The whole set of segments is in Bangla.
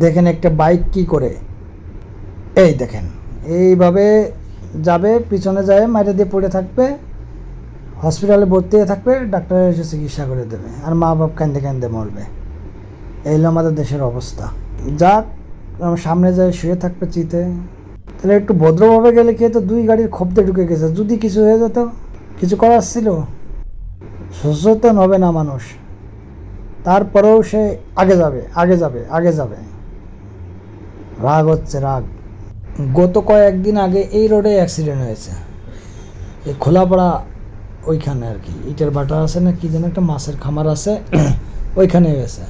দেখেন একটা বাইক কি করে, এই দেখেন এইভাবে যাবে, পিছনে যায় মাইরে দিয়ে পড়ে থাকবে, হসপিটালে ভর্তি হয়ে থাকবে, ডাক্তার এসে চিকিৎসা করে দেবে, আর মা বাপ কান্দে কান্দে মরবে। এই হলো আমাদের দেশের অবস্থা। যাক, সামনে যায় শুয়ে থাকবে চিতে। তাহলে একটু ভদ্রভাবে গেলে কি হতো, দুই গাড়ির খোপতে ঢুকে গেছে, যদি কিছু হয়ে যেত, কিছু করার ছিল? সচেতন হবে না মানুষ, তারপরেও সে আগে যাবে আগে যাবে আগে যাবে। রাগ হচ্ছে, রাগ। গত কয়েকদিন আগে এই রোডে অ্যাক্সিডেন্ট হয়েছে, এই খোলাপাড়া ওইখানে আর কি, ইটের ভাটা আছে না কি যেন একটা মাছের খামার আছে ওইখানে হয়েছে।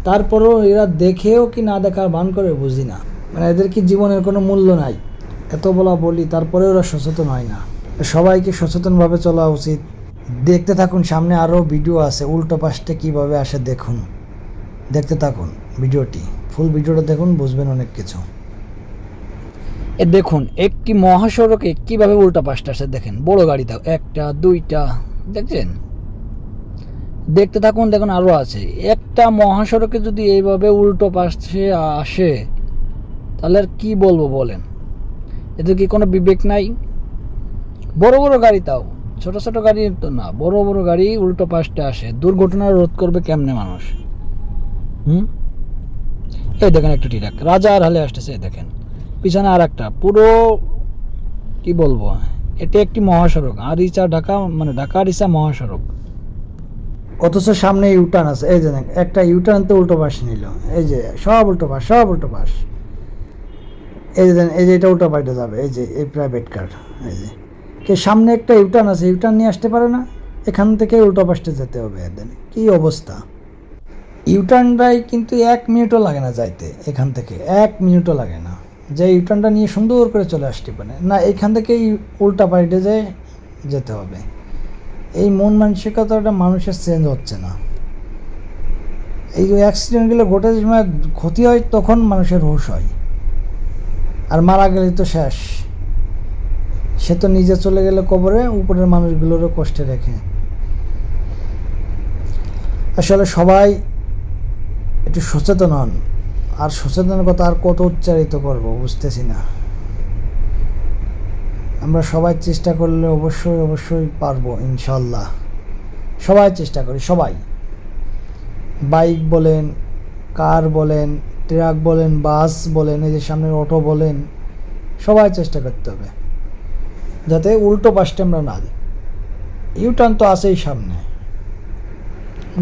তারপরেও এরা দেখেও কি না দেখার ভান করে বুঝি না, মানে এদের কি জীবনের কোনো মূল্য নাই? এত বলি তারপরে ওরা সচেতন হয় না। সবাইকে সচেতনভাবে চলা উচিত। দেখতে থাকুন, সামনে আরও ভিডিও আছে, উল্টো পাশটা কীভাবে আসে দেখুন, দেখতে থাকুন ভিডিওটি, ফুল ভিডিওটা দেখুন, বুঝবেন অনেক কিছু। এ দেখুন একটি মহাসড়কে কীভাবে উল্টো পাশটা আসে দেখেন, বড় গাড়ি তাও একটা দুইটা, দেখছেন? দেখতে থাকুন, দেখুন আরও আছে। একটা মহাসড়কে যদি এইভাবে উল্টো পাশে আসে তাহলে আর কী বলবো বলেন? এদের কি কোনো বিবেক নাই? বড় বড় গাড়ি, তাও ছোট ছোট গাড়ি তো না, বড় বড় গাড়ি উল্টো পাশটা আসে, দুর্ঘটনা রোধ করবে কেমনে মানুষ? এই দেখেন একটা ট্রাক রাজার হালে আসতেছে, দেখেন পিছনে আর একটা, পুরো কি বলবো, এটা একটি মহাসড়ক, আরিচা ঢাকা, মানে ঢাকা আরিচা মহাসড়ক, অথচ সামনে ইউটার্ন আছে। এই যে একটা ইউটার্ন তো উল্টো পাশ নিল, এই যে সব উল্টো পাশ, সব উল্টো পাশ। এই যে এই যে এটা উল্টো পাশে যাবে, এই যে এই প্রাইভেট কার, এই যে কে সামনে একটা ইউটার্ন আছে, ইউটার্ন নিয়ে আসতে পারে না, এখান থেকে উল্টো পাশে যেতে হবে। এদের কী অবস্থা! ইউটার্নটাই কিন্তু 1 মিনিটও লাগে না যাইতে, এখান থেকে 1 মিনিটও লাগে না, যে ইউটার্নটা নিয়ে সুন্দর করে চলে আসতে পারে না, এখান থেকেই উল্টা পাল্টে যেতে হবে। এই মন মানসিকতাটা মানুষের চেঞ্জ হচ্ছে না। এই অ্যাক্সিডেন্টগুলো ঘটে যে সময় ক্ষতি হয় তখন মানুষের হুঁশ হয়, আর মারা গেলে তো শেষ, সে তো নিজে চলে গেলে কবরে, উপরের মানুষগুলোরও কষ্টে রেখে। আসলে সবাই একটু সচেতন হন, আর সচেতনের কথা আর কত উচ্চারিত করব বুঝতেছি না। আমরা সবাই চেষ্টা করলে অবশ্যই অবশ্যই পারবো ইনশাল্লাহ। সবাই চেষ্টা করি, সবাই, বাইক বলেন, কার বলেন, ট্রাক বলেন, বাস বলেন, এই যে সামনের অটো বলেন, সবাই চেষ্টা করতে হবে যাতে উল্টো পাশটা আমরা না যাই। ইউটার্ন তো আছেই সামনে,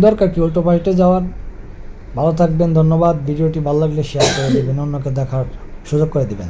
দরকার কি উল্টো পাশে যাওয়ার? ভালো থাকবেন, ধন্যবাদ। ভিডিওটি ভালো লাগলে শেয়ার করে দেবেন, অন্যকে দেখার সুযোগ করে দেবেন।